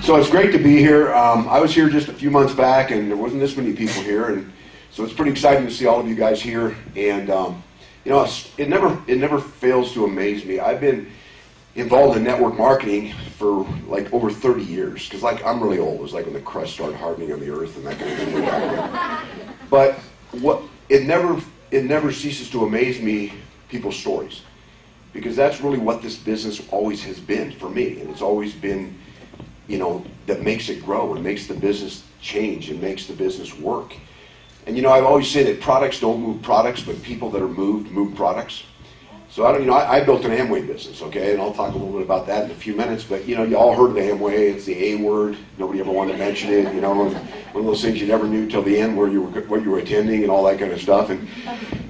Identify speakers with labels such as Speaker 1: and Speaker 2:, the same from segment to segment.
Speaker 1: So it's great to be here. I was here just a few months back, and there wasn't this many people here, and so it's pretty exciting to see all of you guys here. And you know, it never fails to amaze me. I've been involved in network marketing for like over 30 years, because like I'm really old. It was like when the crust started hardening on the earth and that kind of thing. But it never ceases to amaze me, people's stories, because that's really what this business always has been for me, and it's always been, you know, that makes it grow and makes the business change and makes the business work. And you know, I've always said that products don't move products, but people that are moved move products. So I built an Amway business, okay, and I'll talk a little bit about that in a few minutes. But you know, you all heard of the Amway. It's the A word. Nobody ever wanted to mention it. You know, one of those things you never knew till the end what you were attending and all that kind of stuff. And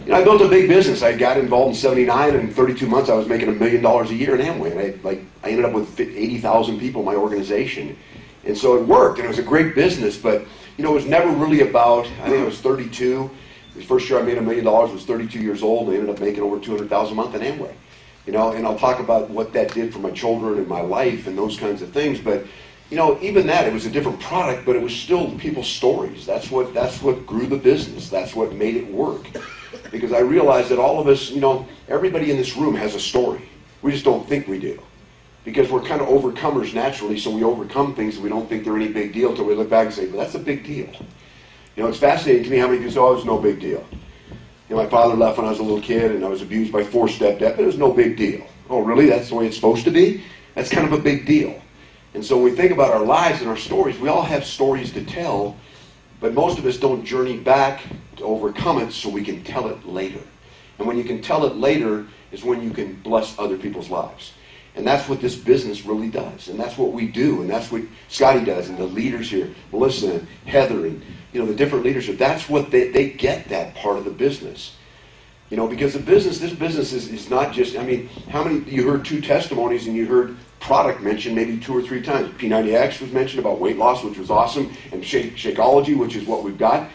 Speaker 1: you know, I built a big business. I got involved in '79, and in 32 months, I was making $1 million a year in Amway. And I ended up with 80,000 people in my organization, and so it worked, and it was a great business. But you know, it was never really about. I think I was 32. The first year I made $1 million was 32 years old. I ended up making over $200,000 a month in Amway. You know, and I'll talk about what that did for my children and my life and those kinds of things. But you know, even that, it was a different product, but it was still people's stories. That's what grew the business. That's what made it work. Because I realized that all of us, you know, everybody in this room has a story. We just don't think we do. Because we're kind of overcomers naturally, so we overcome things and we don't think they're any big deal until we look back and say, well, that's a big deal. You know, it's fascinating to me how many people say, oh, it was no big deal. You know, my father left when I was a little kid, and I was abused by 4 stepdads, but it was no big deal. Oh, really? That's the way it's supposed to be? That's kind of a big deal. And so when we think about our lives and our stories, we all have stories to tell, but most of us don't journey back to overcome it so we can tell it later. And when you can tell it later is when you can bless other people's lives. And that's what this business really does. And that's what we do. And that's what Scottie does. And the leaders here, Melissa and Heather and, you know, the different leadership, that's what they get that part of the business. You know, because this business is not just, I mean, how many, you heard 2 testimonies and you heard product mentioned maybe 2 or 3 times. P90X was mentioned about weight loss, which was awesome, and Shakeology, which is what we've got.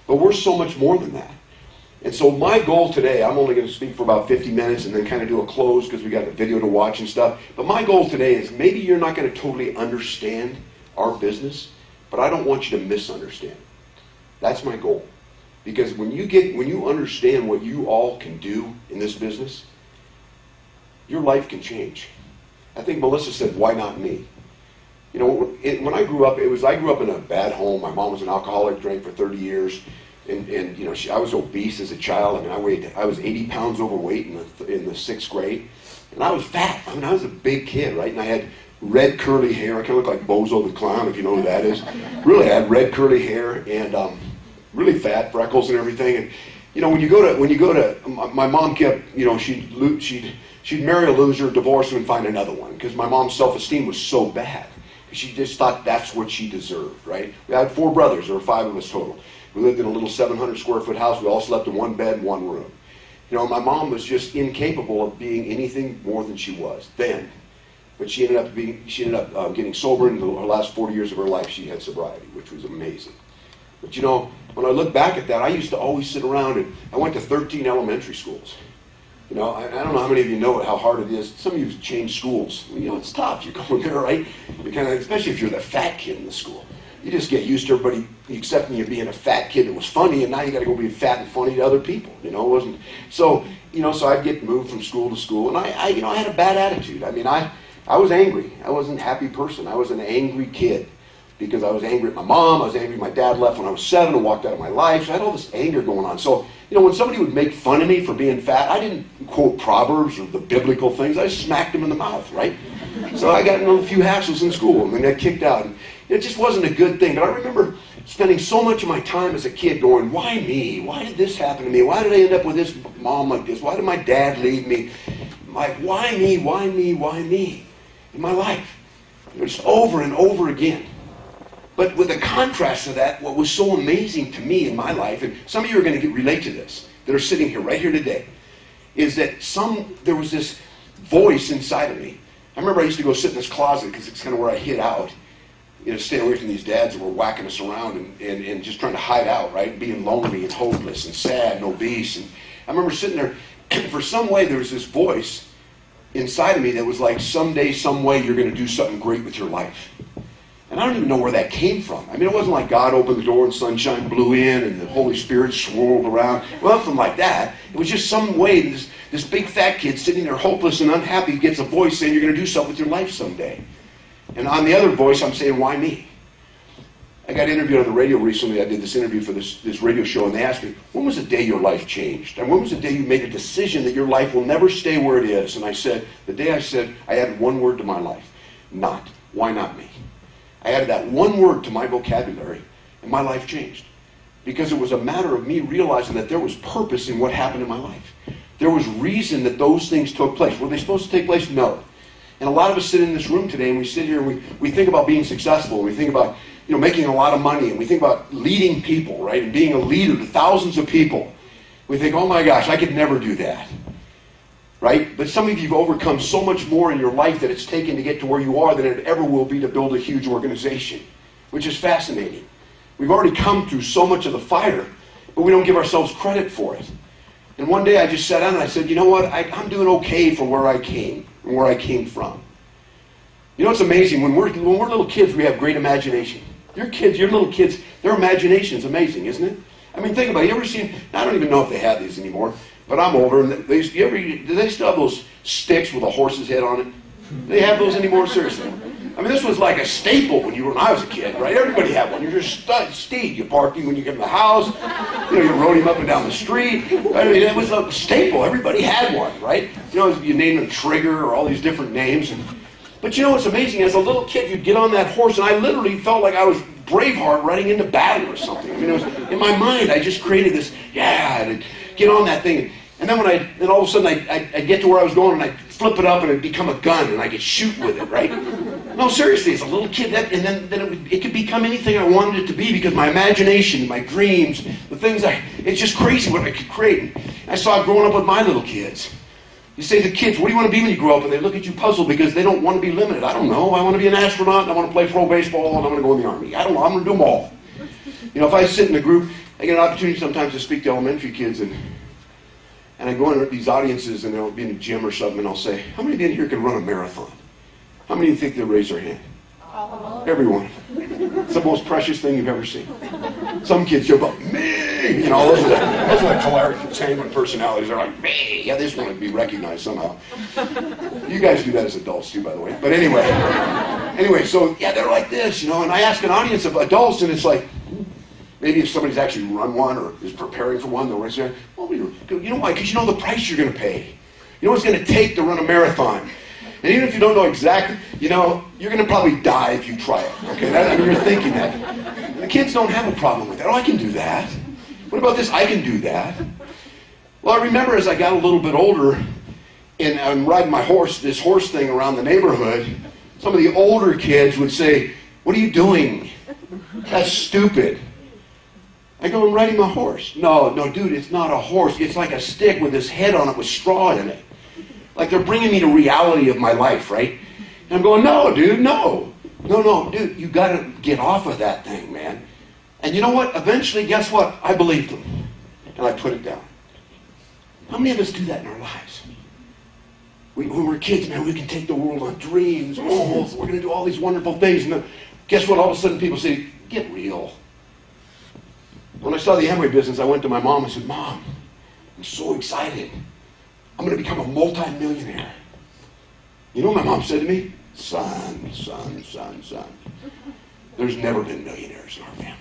Speaker 1: But we're so much more than that. And so my goal today, I'm only going to speak for about 50 minutes and then kind of do a close because we got a video to watch and stuff. But my goal today is maybe you're not going to totally understand our business, but I don't want you to misunderstand. That's my goal. Because when you understand what you all can do in this business, your life can change. I think Melissa said, why not me? You know, when I grew up, I grew up in a bad home. My mom was an alcoholic, drank for 30 years. And you know, I was obese as a child. I mean, I was 80 pounds overweight in the 6th grade. And I was fat. I mean, I was a big kid, right? And I had red curly hair. I kind of looked like Bozo the Clown, if you know who that is. Really, I had red curly hair and really fat, freckles and everything. And you know, when you go to, my mom kept, you know, she'd marry a loser, divorce him, and find another one because my mom's self-esteem was so bad. She just thought that's what she deserved, right? We had 4 brothers. There were 5 of us total. We lived in a little 700 square foot house. We all slept in 1 bed, 1 room. You know, my mom was just incapable of being anything more than she was then. But she ended up getting sober in her last 40 years of her life. She had sobriety, which was amazing. But you know, when I look back at that, I used to always sit around, and I went to 13 elementary schools. You know, I don't know how many of you know how hard it is. Some of you have changed schools. You know, it's tough. You're going there, right? You kind of, especially if you're the fat kid in the school. You just get used to everybody accepting you being a fat kid that was funny, and now you got to go be fat and funny to other people. You know, it wasn't so. You know, so I'd get moved from school to school, and I you know, I had a bad attitude. I mean, I was angry. I wasn't a happy person. I was an angry kid because I was angry at my mom. I was angry my dad left when I was 7 and walked out of my life. So I had all this anger going on. So you know, when somebody would make fun of me for being fat, I didn't quote Proverbs or the biblical things. I smacked them in the mouth, right? So I got in a few hassles in school, and then got kicked out. And it just wasn't a good thing. But I remember spending so much of my time as a kid going, why me? Why did this happen to me? Why did I end up with this mom like this? Why did my dad leave me? Like, why me? Why me? Why me? In my life. Just over and over again. But with a contrast to that, what was so amazing to me in my life, and some of you are going to relate to this, that are sitting here, right here today, is that there was this voice inside of me. I remember I used to go sit in this closet because it's kind of where I hid out. You know, stay away from these dads that were whacking us around and just trying to hide out, right? Being lonely and hopeless and sad and obese. And I remember sitting there, and for some way there was this voice inside of me that was like, someday, some way, you're going to do something great with your life. And I don't even know where that came from. I mean, it wasn't like God opened the door and sunshine blew in and the Holy Spirit swirled around. Well, nothing like that. It was just some way this big fat kid sitting there hopeless and unhappy gets a voice saying you're going to do something with your life someday. And on the other voice, I'm saying, why me? I got interviewed on the radio recently. I did this interview for this radio show, and they asked me, when was the day your life changed? And when was the day you made a decision that your life will never stay where it is? And I said, the day I said, I added one word to my life. Not. Why not me? I added that one word to my vocabulary, and my life changed. Because it was a matter of me realizing that there was purpose in what happened in my life. There was reason that those things took place. Were they supposed to take place? No. And a lot of us sit in this room today, and we sit here, and we think about being successful, and we think about making a lot of money, and we think about leading people, right, and being a leader to thousands of people. We think, oh my gosh, I could never do that. Right? But some of you have overcome so much more in your life that it's taken to get to where you are than it ever will be to build a huge organization, which is fascinating. We've already come through so much of the fire, but we don't give ourselves credit for it. And one day I just sat down and I said, you know what? I'm doing okay for where I came and where I came from. You know, it's amazing. When we're little kids, we have great imagination. Your little kids, their imagination is amazing, isn't it? I mean, think about it. You ever seen, I don't even know if they have these anymore, but I'm older, and do they still have those sticks with a horse's head on it? Do they have those anymore? Seriously. I mean, this was like a staple when I was a kid, right? Everybody had one. You're just steed. You parked him when you get in the house. You rode him up and down the street. I mean, it was a staple. Everybody had one, right? You named him Trigger or all these different names. But what's amazing? As a little kid, you'd get on that horse, and I literally felt like I was Braveheart running into battle or something. I mean, it was in my mind. I just created this, to get on that thing. And then then all of a sudden I'd get to where I was going, and I'd flip it up, and it'd become a gun, and I could shoot with it, right? No, seriously, as a little kid, and then it could become anything I wanted it to be because my imagination, my dreams, the things it's just crazy what I could create. And I saw it growing up with my little kids. You say to kids, what do you want to be when you grow up? And they look at you puzzled because they don't want to be limited. I don't know. I want to be an astronaut, and I want to play pro baseball, and I want to go in the Army. I don't know. I'm going to do them all. If I sit in a group, I get an opportunity sometimes to speak to elementary kids, and I go into these audiences, and they'll be in a gym or something, and I'll say, how many of you in here can run a marathon? How many of you think they'll raise their hand? Everyone. It's the most precious thing you've ever seen. Some kids joke about me. Those are the choleric, sanguine personalities. They're like, me. Yeah, they just want to be recognized somehow. You guys do that as adults too, by the way. But anyway, so yeah, they're like this, and I ask an audience of adults, and it's like, maybe if somebody's actually run one or is preparing for one, they'll raise their hand. Well, you know why? Because you know the price you're going to pay. You know what it's going to take to run a marathon. And even if you don't know exactly, you're going to probably die if you try it. Okay, you're thinking that. The kids don't have a problem with that. Oh, I can do that. What about this? I can do that. Well, I remember as I got a little bit older, and I'm riding my horse, this horse thing around the neighborhood, some of the older kids would say, what are you doing? That's stupid. I go, I'm riding my horse. No, dude, it's not a horse. It's like a stick with this head on it with straw in it. Like they're bringing me to reality of my life, right? And I'm going, no, dude, no. No, dude, you got to get off of that thing, man. And you know what? Eventually, guess what? I believed them. And I put it down. How many of us do that in our lives? When we're kids, man, we can take the world on dreams. Oh, we're going to do all these wonderful things. And then, guess what? All of a sudden, people say, get real. When I saw the Amway business, I went to my mom and said, Mom, I'm so excited. I'm going to become a multi-millionaire. You know what my mom said to me? Son. There's never been millionaires in our family.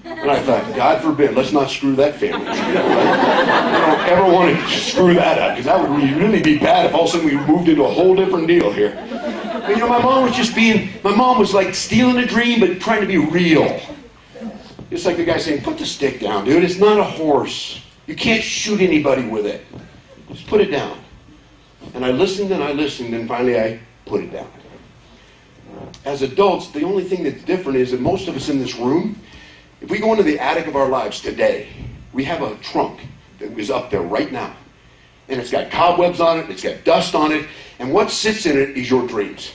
Speaker 1: And I thought, God forbid, let's not screw that family. I don't ever want to screw that up, because that would really be bad if all of a sudden we moved into a whole different deal here. But my mom was like stealing a dream, but trying to be real. It's like the guy saying, put the stick down, dude. It's not a horse. You can't shoot anybody with it. Just put it down. And I listened, and finally I put it down. As adults, the only thing that's different is that most of us in this room, if we go into the attic of our lives today, we have a trunk that is up there right now. And it's got cobwebs on it, it's got dust on it, and what sits in it is your dreams.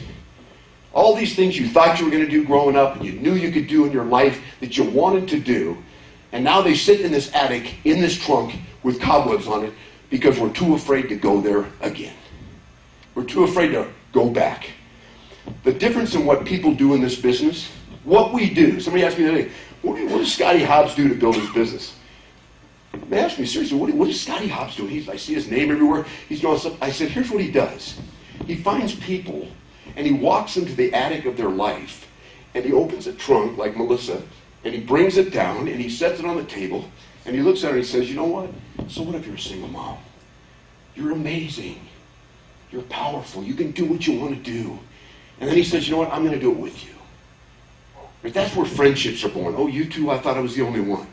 Speaker 1: All these things you thought you were going to do growing up, and you knew you could do in your life that you wanted to do, and now they sit in this attic, in this trunk, with cobwebs on it, because we're too afraid to go there again. We're too afraid to go back. the difference in what people do in this business, what we do. Somebody asked me the other day, what does Scottie Hobbs do to build his business? They asked me seriously, what does Scottie Hobbs do? I see his name everywhere. He's doing stuff. I said, here's what he does. He finds people and he walks into the attic of their life and he opens a trunk like Melissa and he brings it down and he sets it on the table and he looks at her and he says, you know what? So what if you're a single mom? You're amazing. You're powerful. You can do what you want to do. And then he says, you know what? I'm going to do it with you. Right? That's where friendships are born. Oh, you two, I thought I was the only one.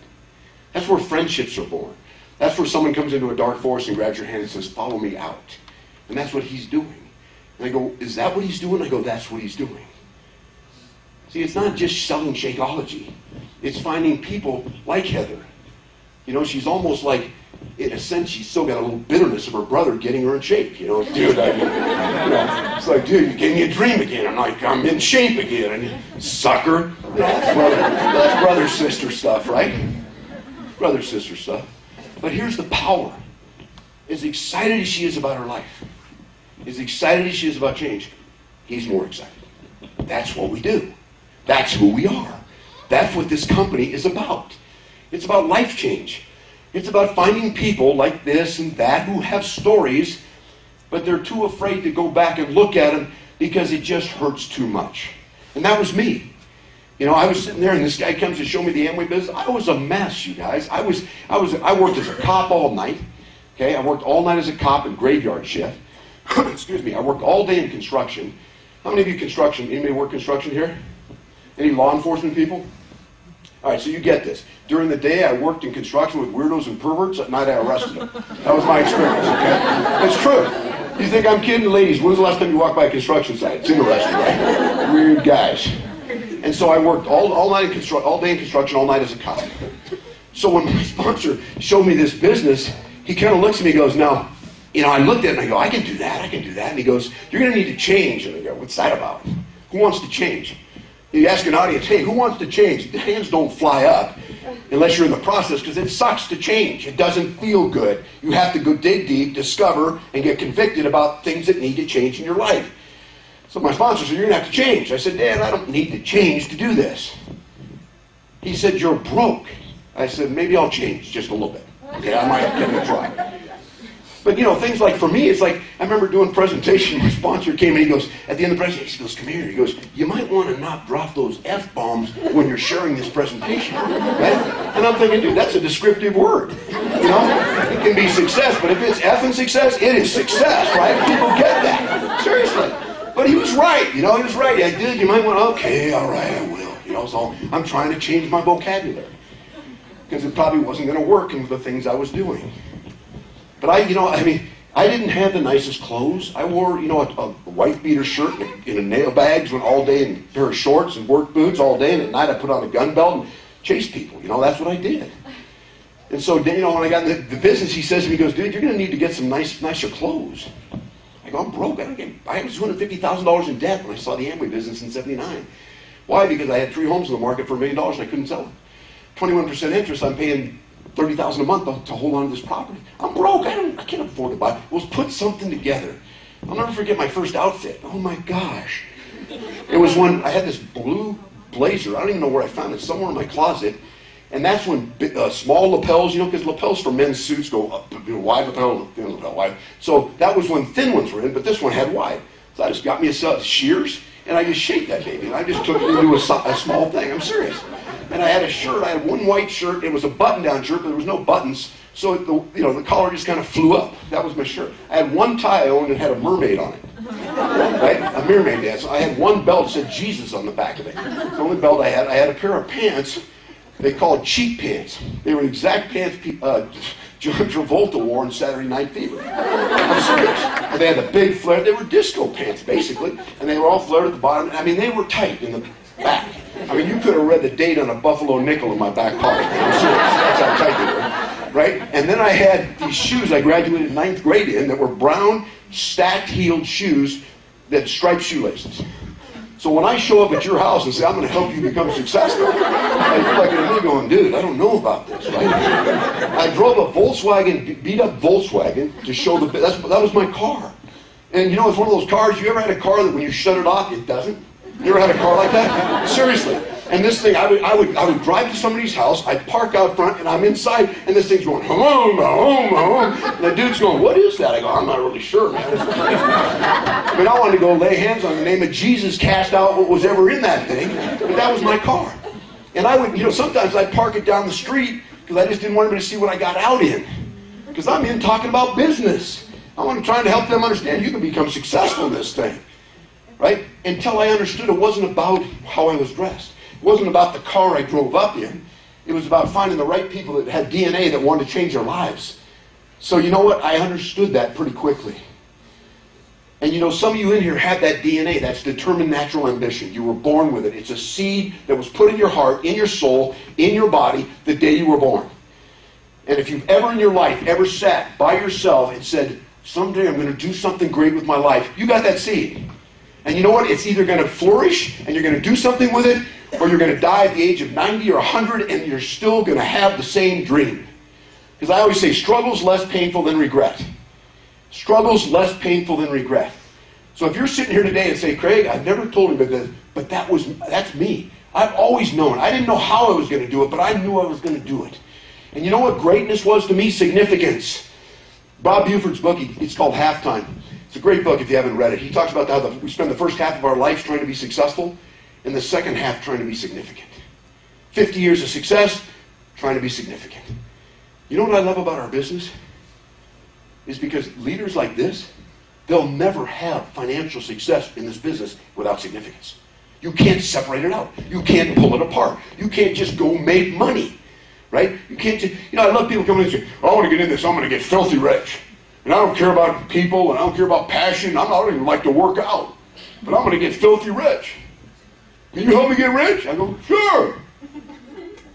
Speaker 1: That's where friendships are born. That's where someone comes into a dark forest and grabs your hand and says, follow me out. And that's what he's doing. And I go, is that what he's doing? I go, that's what he's doing. See, it's not just selling Shakeology. It's finding people like Heather. You know, she's almost like, in a sense, she's still got a little bitterness of her brother getting her in shape. You know, dude, it's like, dude, you gave me a dream again. I'm like, I'm in shape again. And sucker. That's brother-sister stuff, right? Brother-sister stuff. But here's the power. As excited as she is about her life, as excited as she is about change, he's more excited. That's what we do. That's who we are. That's what this company is about. It's about life change. It's about finding people like this and that who have stories, but they're too afraid to go back and look at them because it just hurts too much. And that was me. You know, I was sitting there and this guy comes to show me the Amway business. I was a mess, you guys. I worked as a cop all night. Okay, I worked all night as a cop in graveyard shift. Excuse me, I worked all day in construction. How many of you anybody work construction here? Any law enforcement people? All right, so you get this. During the day, I worked in construction with weirdos and perverts. At night, I arrested them. That was my experience, okay? It's true. You think I'm kidding? Ladies, when's the last time you walked by a construction site? It's interesting, right? Weird guys. And so I worked all day in construction, all night as a cop. So when my sponsor showed me this business, he kind of looks at me and goes, now, you know, I looked at it and I go, I can do that. And he goes, you're going to need to change. And I go, what's that about? Who wants to change? You ask an audience, hey, who wants to change? The hands don't fly up unless you're in the process because it sucks to change. It doesn't feel good. You have to go dig deep, discover, and get convicted about things that need to change in your life. So my sponsor said, you're going to have to change. I said, Dad, I don't need to change to do this. He said, you're broke. I said, maybe I'll change just a little bit. Okay, I might give it a try. But, you know, things like, for me, it's like, I remember doing a presentation, my sponsor came and he goes, at the end of the presentation, he goes, come here. He goes, you might want to not drop those F-bombs when you're sharing this presentation. Right? And I'm thinking, dude, that's a descriptive word. You know, it can be success, but if it's F in success, it is success, right? People get that. Seriously. But he was right, you know, he was right. I did, you might want to, okay, all right, I will. You know, so I'm trying to change my vocabulary. Because it probably wasn't going to work in the things I was doing. But I didn't have the nicest clothes. I wore, you know, a wife beater shirt and a nail bags went all day and a pair of shorts and work boots all day. And at night I put on a gun belt and chased people. You know, that's what I did. And so, you know, when I got in the business, he says to me, he goes, dude, you're going to need to get some nicer clothes. I go, I'm broke. I was $250,000 in debt when I saw the Amway business in '79. Why? Because I had 3 homes in the market for $1 million and I couldn't sell them. 21% interest, I'm paying $30,000 a month to hold on to this property. I'm broke. I can't afford to buy it. Well, put something together. I'll never forget my first outfit. Oh my gosh. It was when I had this blue blazer. I don't even know where I found it. Somewhere in my closet. And that's when small lapels, you know, because lapels for men's suits go up, you know, wide lapel, thin lapel, wide. So that was when thin ones were in, but this one had wide. So I just got me a set of shears, and I just shaped that baby. And I just took it into a small thing. I'm serious. And I had a shirt. I had one white shirt. It was a button-down shirt, but there was no buttons. So the collar just kind of flew up. That was my shirt. I had one tie I owned and had a mermaid on it. Right? A mermaid dance. I had one belt that said Jesus on the back of it. The only belt I had. I had a pair of pants they called cheap pants. They were the exact pants John Travolta wore in Saturday Night Fever. I'm serious. And they had a big flare. They were disco pants, basically. And they were all flared at the bottom. I mean, they were tight in the back. I mean, you could have read the date on a Buffalo nickel in my back pocket. I'm serious. That's how tight they were. Right? And then I had these shoes I graduated 9th grade in that were brown, stacked-heeled shoes that had striped shoelaces. So when I show up at your house and say, I'm going to help you become successful, you're looking at me going, dude, I don't know about this, right? I drove a Volkswagen, beat-up Volkswagen to show that was my car. And you know, it's one of those cars, you ever had a car that when you shut it off, it doesn't? You ever had a car like that? Seriously. And this thing, I would drive to somebody's house, I'd park out front, and I'm inside, and this thing's going, home, home, home. And the dude's going, what is that? I go, I'm not really sure, man. I mean, I wanted to go lay hands on the name of Jesus, cast out what was ever in that thing, but that was my car. And I would, you know, sometimes I'd park it down the street, because I just didn't want anybody to see what I got out in. Because I'm in talking about business. I'm trying to help them understand you can become successful in this thing. Right? Until I understood it wasn't about how I was dressed. It wasn't about the car I drove up in. It was about finding the right people that had DNA that wanted to change their lives. So you know what? I understood that pretty quickly. And you know, some of you in here have that DNA. That's determined natural ambition. You were born with it. It's a seed that was put in your heart, in your soul, in your body the day you were born. And if you've ever in your life ever sat by yourself and said, someday I'm going to do something great with my life, you got that seed. And you know what? It's either going to flourish and you're going to do something with it, or you're going to die at the age of 90 or 100 and you're still going to have the same dream. Because I always say, struggle's less painful than regret. Struggle's less painful than regret. So if you're sitting here today and say, Craig, I've never told him, but that's me. I've always known. I didn't know how I was going to do it, but I knew I was going to do it. And you know what greatness was to me? Significance. Bob Buford's book, it's called Halftime. It's a great book if you haven't read it. He talks about how we spend the first half of our lives trying to be successful, and the second half trying to be significant. 50 years of success, trying to be significant. You know what I love about our business? Is because leaders like this, they'll never have financial success in this business without significance. You can't separate it out. You can't pull it apart. You can't just go make money. Right? You can't just, you know, I love people coming in and saying, oh, I want to get in this, I'm going to get filthy rich. And I don't care about people, and I don't care about passion, I don't even like to work out. But I'm going to get filthy rich. Can you help me get rich? I go, sure.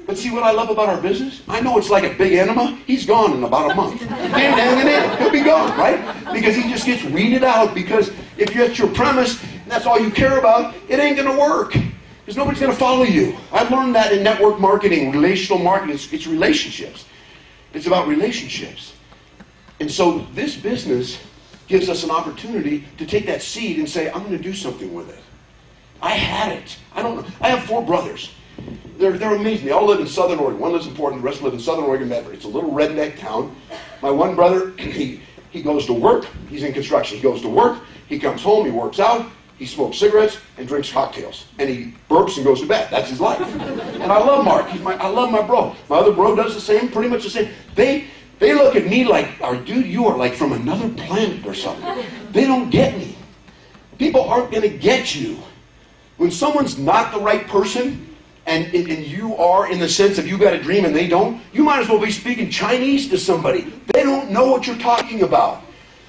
Speaker 1: But see what I love about our business? I know it's like a big enema. He's gone in about a month. He'll be gone, right? Because he just gets weeded out. Because if that's your premise, and that's all you care about, it ain't going to work. Because nobody's going to follow you. I learned that in network marketing, relational marketing. It's relationships. It's about relationships. And so this business gives us an opportunity to take that seed and say, I'm going to do something with it. I had it. I have 4 brothers. They're amazing. They all live in Southern Oregon. One lives in Portland, the rest live in Southern Oregon, Medford. It's a little redneck town. My one brother, he goes to work. He's in construction. He goes to work. He comes home. He works out. He smokes cigarettes and drinks cocktails. And he burps and goes to bed. That's his life. And I love Mark. I love my bro. My other bro does the same, pretty much the same. They look at me like, dude, you are like from another planet or something. They don't get me. People aren't going to get you. When someone's not the right person, and you are in the sense of you got a dream and they don't, you might as well be speaking Chinese to somebody. They don't know what you're talking about.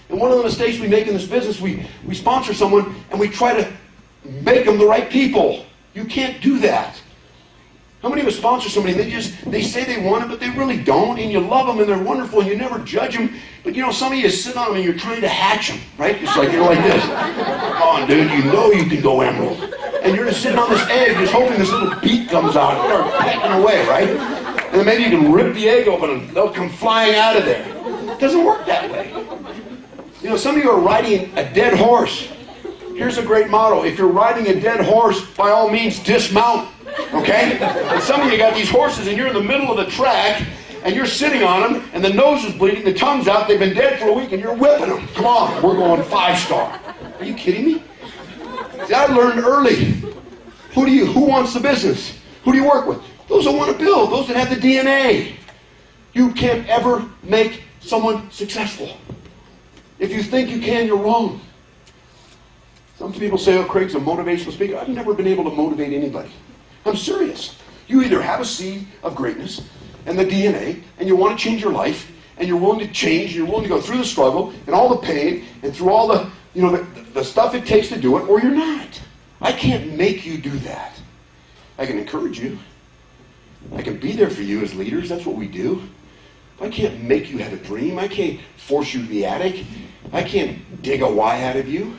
Speaker 1: And one of the mistakes we make in this business, we sponsor someone and we try to make them the right people. You can't do that. How many of us sponsor somebody and they say they want it, but they really don't, and you love them and they're wonderful and you never judge them, but you know, some of you sit on them and you're trying to hatch them, right? It's like, you're like this. Come on, dude, you know you can go emerald. And you're just sitting on this egg just hoping this little beak comes out and they're pecking away, right? And then maybe you can rip the egg open and they'll come flying out of there. It doesn't work that way. You know, some of you are riding a dead horse. Here's a great motto. If you're riding a dead horse, by all means, dismount. Okay? And some of you got these horses and you're in the middle of the track and you're sitting on them and the nose is bleeding, the tongue's out, they've been dead for a week and you're whipping them. Come on, we're going 5-star. Are you kidding me? See, I learned early. Who wants the business? Who do you work with? Those that want to build, those that have the DNA. You can't ever make someone successful. If you think you can, you're wrong. Some people say, oh, Craig's a motivational speaker. I've never been able to motivate anybody. I'm serious. You either have a seed of greatness and the DNA, and you want to change your life, and you're willing to change, you're willing to go through the struggle and all the pain and through all the, you know, the stuff it takes to do it, or you're not. I can't make you do that. I can encourage you. I can be there for you as leaders. That's what we do. I can't make you have a dream. I can't force you to the attic. I can't dig a why out of you.